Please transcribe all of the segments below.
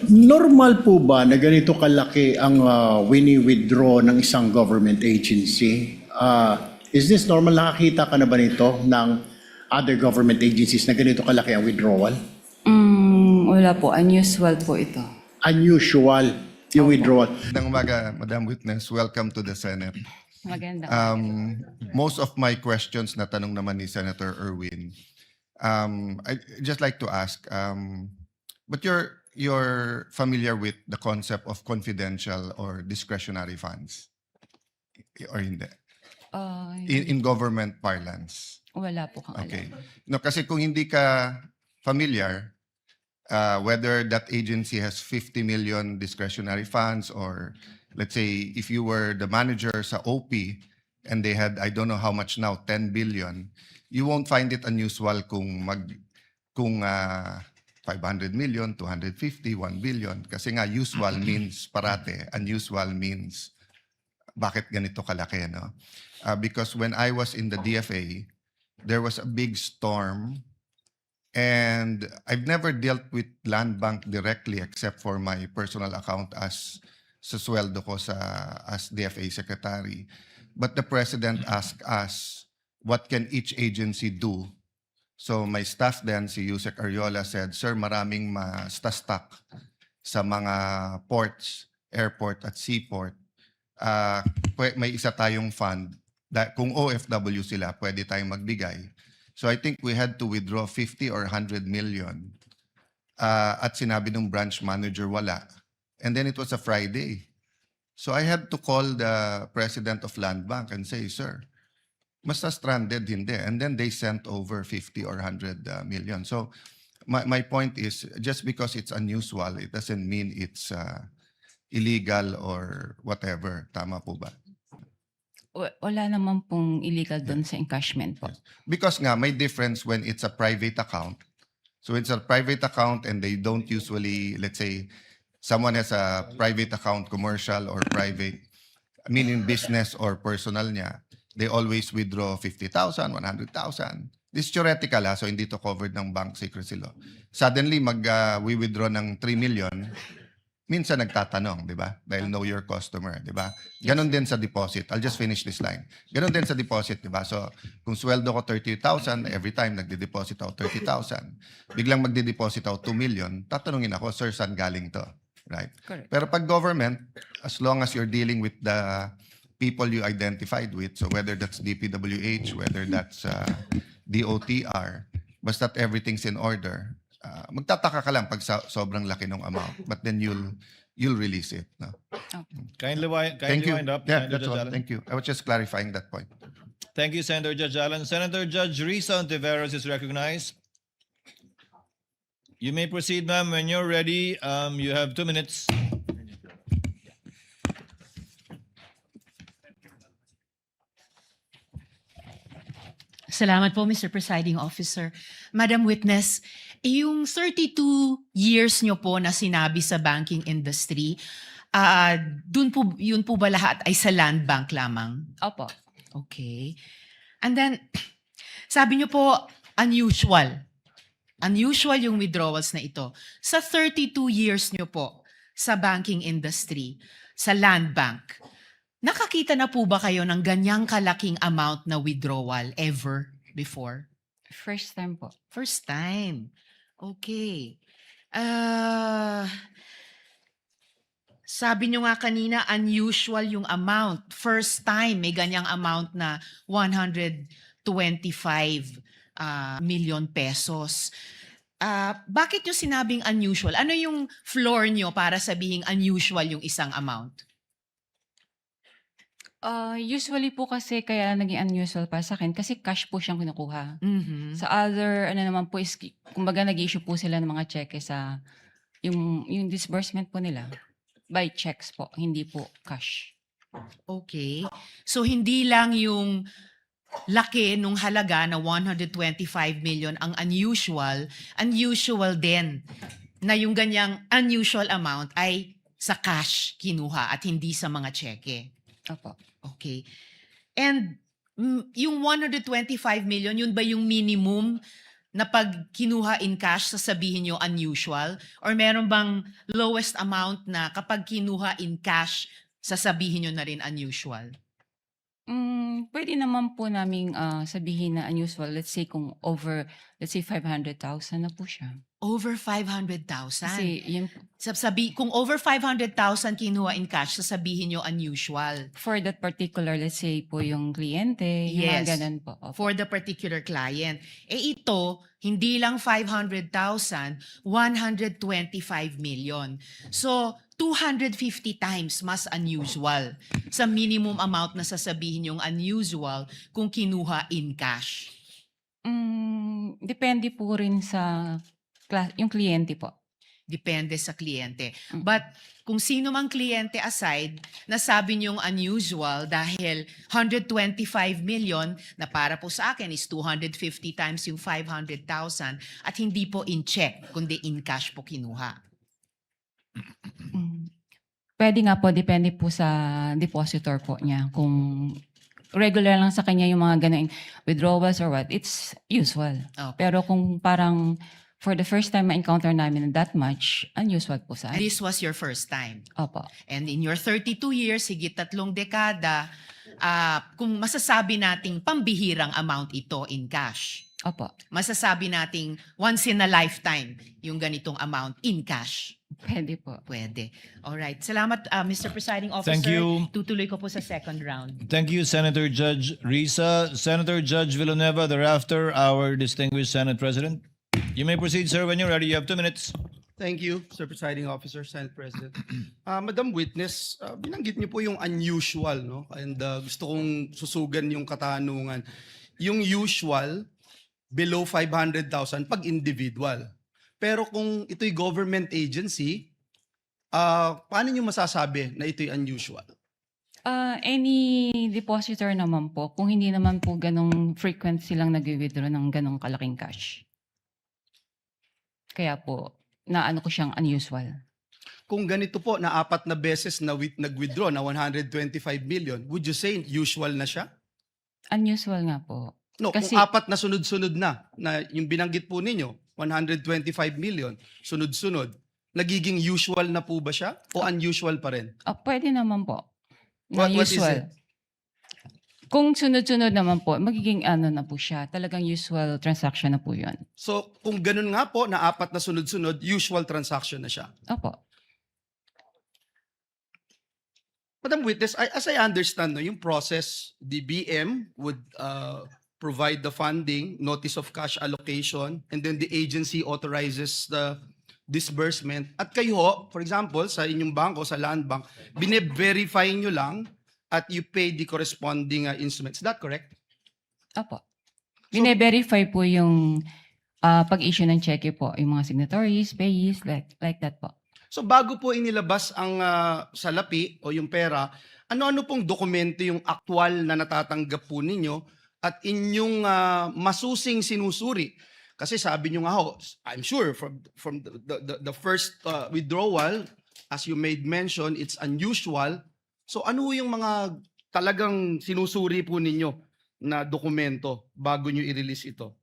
Normal po ba na ganito kalaki ang wini-withdraw ng isang government agency? Is this normal? Nakakita ka na ba nito ng other government agencies na ganito kalaki ang withdrawal? Wala po. Unusual po ito. Unusual yung withdrawal. Magandang umaga, Madam Witness. Welcome to the Senate. Maganda. Most of my questions na tanong naman ni Senator Erwin, I just like to ask, but you're familiar with the concept of confidential or discretionary funds? Or hindi? In government parlance? Wala po kang Okay. alam. No, kasi kung hindi ka familiar, whether that agency has 50 million discretionary funds or let's say if you were the manager sa OP and they had, I don't know how much now, 10 billion, you won't find it unusual kung 500 million, 250, 1 billion. Kasi nga usual means parate, unusual means bakit ganito kalaki, no? Because when I was in the DFA, there was a big storm and I've never dealt with Land Bank directly except for my personal account as sa sweldo ko as DFA secretary. But the president asked us, what can each agency do? So my staff then, si Yusek Ariola said, Sir, maraming ma-stuck sa mga ports, airport at seaport. May isa tayong fund. Kung OFW sila, pwede tayong magbigay. So I think we had to withdraw 50 or 100 million. At sinabi ng branch manager, wala. And then it was a Friday. So I had to call the president of Land Bank and say, Sir, basta stranded, hindi. And then they sent over 50 or 100 million. So my point is, just because it's unusual, it doesn't mean it's illegal or whatever. Tama po ba? Wala naman pong illegal doon sa encashment po. Because nga, may difference when it's a private account. So it's a private account and they don't usually, let's say, someone has a private account, commercial or private, meaning business or personal niya, they always withdraw 50,000, 100,000. This is theoretical, so hindi to covered ng bank secrecy law. Suddenly, we withdraw ng 3 million, minsan nagtatanong, di ba? Dahil know your customer, di ba? Ganon din sa deposit. I'll just finish this line. Ganon din sa deposit, di ba? So, kung sweldo ko 30,000, every time nagde-deposit ako 30,000. Biglang magde-deposit ako 2 million, tatanungin ako, Sir, saan galing to? Right? Correct. Pero pag government, as long as you're dealing with the people you identified with, so whether that's DPWH, whether that's DOTR, basta't everything's in order, magtataka ka lang pag sobrang laki ng amount, but then you'll release it. No? Kindly Thank you. wind up, Yeah, Senator that's Judge all. Allen. Thank you. I was just clarifying that point. Thank you, Senator Judge Allen. Senator Judge Risa Ontiveros is recognized. You may proceed, ma'am. When you're ready, you have 2 minutes. Salamat po, Mr. Presiding Officer. Madam Witness, yung 32 years nyo po na sinabi sa banking industry, yun po ba lahat ay sa Land Bank lamang? Opo. Okay. And then, sabi nyo po, unusual. Unusual yung withdrawals na ito. Sa 32 years nyo po sa banking industry, sa Land Bank, nakakita na po ba kayo ng ganyang kalaking amount na withdrawal ever before? First time po. First time. Okay. Sabi nyo nga kanina, unusual yung amount. First time, may ganyang amount na 125 million pesos. Bakit nyo sinabing unusual? Ano yung floor nyo para sabihing unusual yung isang amount? Usually po kasi kaya naging unusual para sa akin kasi cash po siyang kinukuha. Mhm. Sa other, naman po is, kumbaga nag-issue po sila ng mga cheque sa, yung disbursement po nila. By checks po, hindi po cash. Okay. So hindi lang yung laki nung halaga na 125 million ang unusual din na yung ganyang unusual amount ay sa cash kinuha at hindi sa mga cheque. Opo. Okay. And yung 125 million, yun ba yung minimum na pag kinuha in cash, sasabihin nyo unusual? Or meron bang lowest amount na kapag kinuha in cash, sasabihin nyo na rin unusual? Pwede naman po naming sabihin na unusual. Let's say kung over, let's say 500,000 na po siya. Over 500,000. Kasi yun, Kung over 500,000 kinuha in cash, sasabihin nyo unusual. for that particular, let's say po yung kliyente, yung Yes. mga ganun po. Opo. For the particular client. Ito, hindi lang 500,000, 125 million. So, 250 times mas unusual sa minimum amount na sasabihin yung unusual kung kinuha in cash. Depende po rin sa yung kliyente po. Depende sa kliyente. Mm. But kung sino mang kliyente aside, nasabi niyong unusual dahil 125 million na para po sa akin is 250 times yung 500,000 at hindi po in check, kundi in cash po kinuha. Pwede nga po, depende po sa depositor po niya. Kung regular lang sa kanya yung mga ganun withdrawals or what, it's usual. Okay. Pero kung parang for the first time ma-encounter namin that much, unusual po sa akin. This was your first time. Opo. And in your 32 years, higit 3 dekada, kung masasabi nating pambihirang amount ito in cash, Opo. masasabi nating once in a lifetime yung ganitong amount in cash. Pwede po. Pwede. Alright. Salamat, Mr. Presiding Officer. Thank you. Tutuloy ko po sa second round. Thank you, Senator Judge Risa. Senator Judge Villanueva, thereafter, our distinguished Senate President. You may proceed, sir, when you're ready. You have 2 minutes. Thank you, Sir Presiding Officer, Senate President. Madam Witness, binanggit niyo po yung unusual, no? And gusto kong susugan yung katanungan. Yung usual, below 500,000 pag individual. Pero kung ito'y government agency, paano niyo masasabi na ito'y unusual? Any depositor naman po, kung hindi naman po ganong frequent silang nag-withdraw ng ganong kalaking cash. Kaya po, naano ko siyang unusual. Kung ganito po na 4 na beses na nag-withdraw na 125 million, would you say usual na siya? Unusual nga po. No, Kasi- kung 4 na sunod-sunod na yung binanggit po ninyo, 125 million, sunod-sunod, nagiging usual na po ba siya o unusual pa rin? Pwede naman po. Na What is usual. it? Kung sunod-sunod naman po, magiging ano na po siya. Talagang usual transaction na po yun. So, kung ganun nga po na 4 na sunod-sunod, usual transaction na siya. Opo. Madam Witness, as I understand, no, yung process, the BM would provide the funding, notice of cash allocation, and then the agency authorizes the disbursement. At kayo, for example, sa inyong bangko, sa Land Bank, bine-verify nyo lang at you pay the corresponding instruments. Is that correct? Opo. Bine-verify po yung pag-issue ng cheque po. Yung mga signatories, payees, like that po. So bago po inilabas ang salapi o yung pera, ano-ano pong dokumento yung aktual na natatanggap po ninyo at inyong masusing sinusuri? Kasi sabi nyo nga ho, I'm sure from the first withdrawal, as you made mention, it's unusual. So ano yung mga talagang sinusuri po ninyo na dokumento bago nyo i-release ito?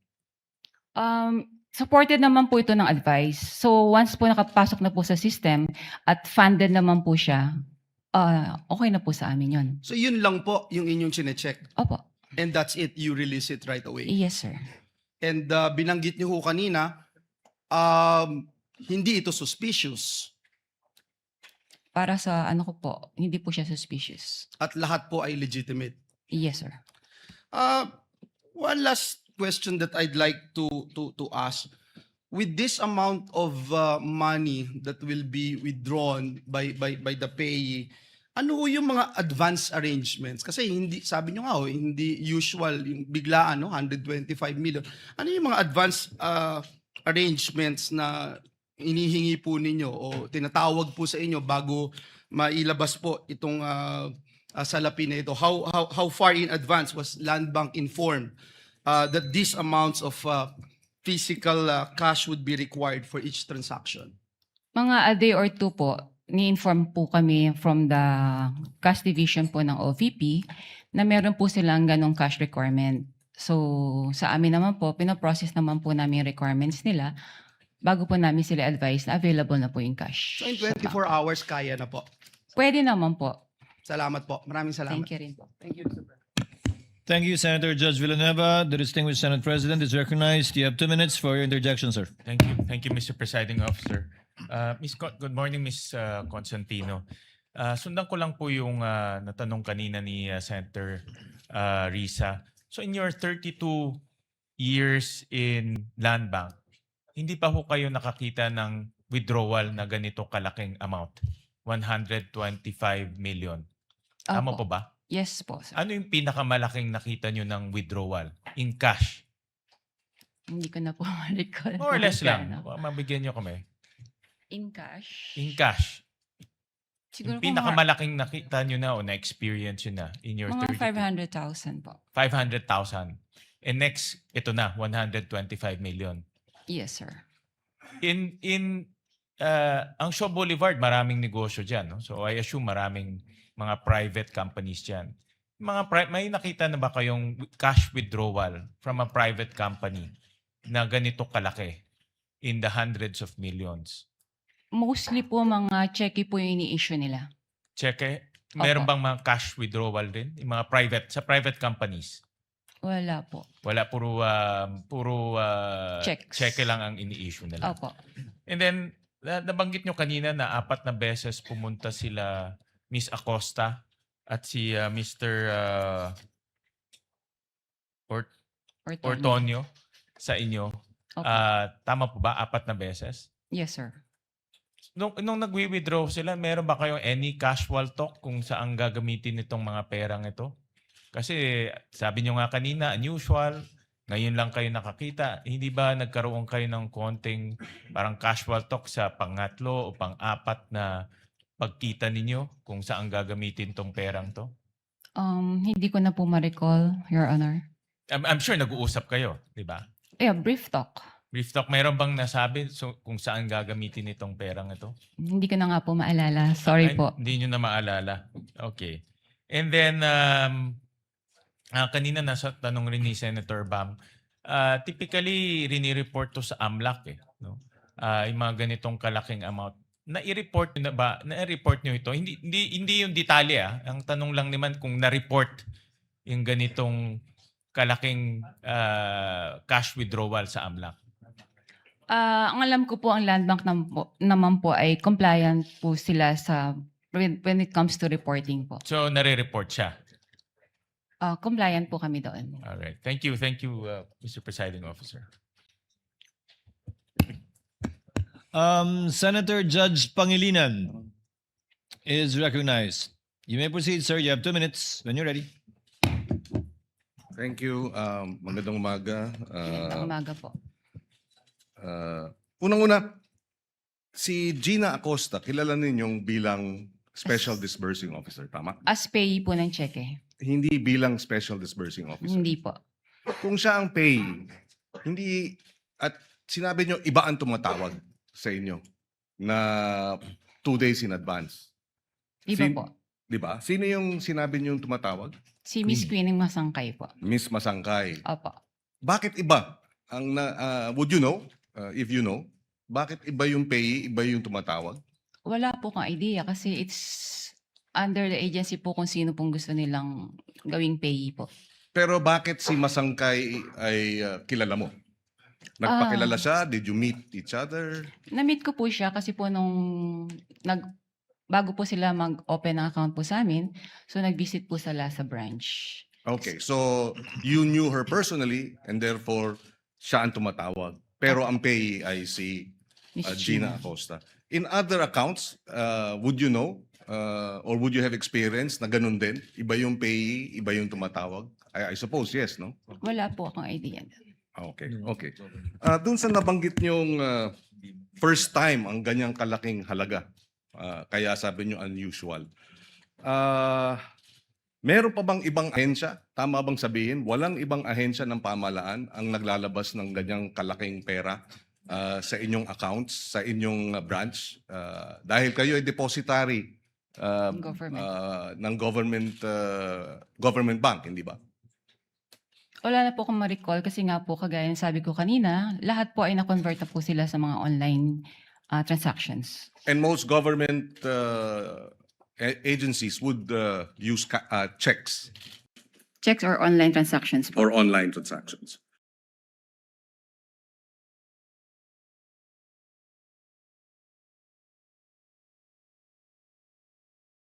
Supported naman po ito ng advice. So once po nakapasok na po sa system at funded naman po siya, okay na po sa amin yun. So yun lang po yung inyong chinecheck. Opo. And that's it, you release it right away. Yes, sir. And binanggit niyo ho kanina, hindi ito suspicious Para sa ano ko po, hindi po siya suspicious. at lahat po ay legitimate. Yes, sir. One last question that I'd like to ask. With this amount of money that will be withdrawn by the payee, ano ho yung mga advance arrangements? Kasi hindi, sabi nyo nga ho, hindi usual yung biglaan, no? 125 million. Ano yung mga advance arrangements na inihingi po ninyo o tinatawag po sa inyo bago mailabas po itong salapi na ito? How far in advance was Land Bank informed that these amounts of physical cash would be required for each transaction? Mga a day or two po, ni-inform po kami from the cash division po ng OVP na meron po silang ganong cash requirement. So, sa amin naman po, pinoprocess naman po namin yung requirements nila bago po namin sila advise na available na po yung cash. So in sa 24 bank. hours, kaya na po. Pwede naman po. Salamat po. Maraming salamat. Thank you rin po. Thank you, Senator Judge Villanueva. The distinguished Senate President is recognized. You have 2 minutes for your interjection, sir. Thank you. Thank you, Mr. Presiding Officer. Good morning, Ms. Constantino. Sundan ko lang po yung natanong kanina ni Senator Risa. So in your 32 years in Land Bank, hindi pa ho kayo nakakita ng withdrawal na ganito kalaking amount? 125 million. Tama Opo. po ba? Yes po, sir. Ano yung pinakamalaking nakita nyo ng withdrawal in cash? Hindi ko na po ma-recall. More or less lang. Magkano. Mabigyan nyo kami. In cash? In cash. Siguro Yung po pinakamalaking nakita nyo na o na-experience nyo na in your mga 32. 500,000 po. 500,000. And next, ito na, 125 million. Yes, sir. Ang Shaw Boulevard, maraming negosyo dyan. No? So I assume maraming mga private companies dyan. May nakita na ba kayong cash withdrawal from a private company na ganito kalaki in the hundreds of millions? Mostly po mga cheque po yung ini-issue nila. Cheque? Meron Opo. bang mga cash withdrawal din? Yung mga private companies? Wala po. Wala, puro Checks. cheque lang ang ini-issue nila. Opo. And then, nabanggit nyo kanina na 4 na beses pumunta sila Miss Acosta at si Mr. Ortonio sa inyo. Opo. Tama po ba? 4 na beses? Yes, sir. Nung nagwi-withdraw sila, meron ba kayong any casual talk kung saan gagamitin itong mga perang ito? Kasi sabi nyo nga kanina, unusual, ngayon lang kayo nakakita. Hindi ba nagkaroon kayo ng konting parang casual talk sa pangatlo o pang-4 na pagkita ninyo kung saan gagamitin tong perang to? Hindi ko na po ma-recall, Your Honor. I'm sure nag-uusap kayo, di ba? Yeah, brief talk. Brief talk, mayroon bang nasabi kung saan gagamitin itong perang ito? Hindi ko na nga po maalala. Sorry Ay, po. Hindi nyo na maalala. Okay. And then, kanina nasa tanong rin ni Senator Bam, typically, rini-report to sa AMLAC eh. No? Yung mga ganitong kalaking amount. Na-report nyo na ba? Na-report nyo ito? Hindi yung detalye. Ang tanong lang naman kung na-report yung ganitong kalaking cash withdrawal sa AMLAC. Ang alam ko po, ang Land Bank naman po ay compliant po sila sa when it comes to reporting po. So, nare-report siya. Compliant po kami doon. All right. Thank you, Mr. Presiding Officer. Senator Judge Pangilinan is recognized. You may proceed, sir. You have 2 minutes when you're ready. Thank you. Magandang umaga. Magandang umaga po. Unang-una, si Gina Acosta, kilala ninyong bilang Special Disbursing Officer, tama? As payee po ng cheque. Hindi bilang Special Disbursing Officer. Hindi po. Kung siya ang payee, hindi, at sinabi nyo, iba ang tumatawag sa inyo na 2 days in advance. Iba po. Di ba? Sino yung sinabi nyo yung tumatawag? Si Miss Queenie Masangkay po. Miss Masangkay. Opo. Bakit iba? Would you know, if you know, bakit iba yung payee, iba yung tumatawag? Wala po kang idea kasi it's under the agency po kung sino pong gusto nilang gawing payee po. Pero bakit si Masangkay ay kilala mo? Nagpakilala siya? Did you meet each other? Na-meet ko po siya kasi po bago po sila mag-open ng account po sa amin, so nag-visit po sila sa branch. Okay, so you knew her personally and therefore siya ang tumatawag. Pero ang payee ay si Miss Gina Acosta. In other accounts, would you know or would you have experience na ganun din? Iba yung payee, iba yung tumatawag? I suppose yes, no? Wala po akong idea. Okay, okay. Doon sa nabanggit niyong first time ang ganyang kalaking halaga, kaya sabi niyo unusual. Meron pa bang ibang ahensya? Tama bang sabihin, walang ibang ahensya ng pamahalaan ang naglalabas ng ganyang kalaking pera sa inyong accounts, sa inyong branch? Dahil kayo ay depositary Government. ng government bank, hindi ba? Wala na po akong ma-recall kasi nga po kagaya ng sabi ko kanina, lahat po ay na-convert na po sila sa mga online transactions. And most government agencies would use checks Checks or online transactions po. or online transactions.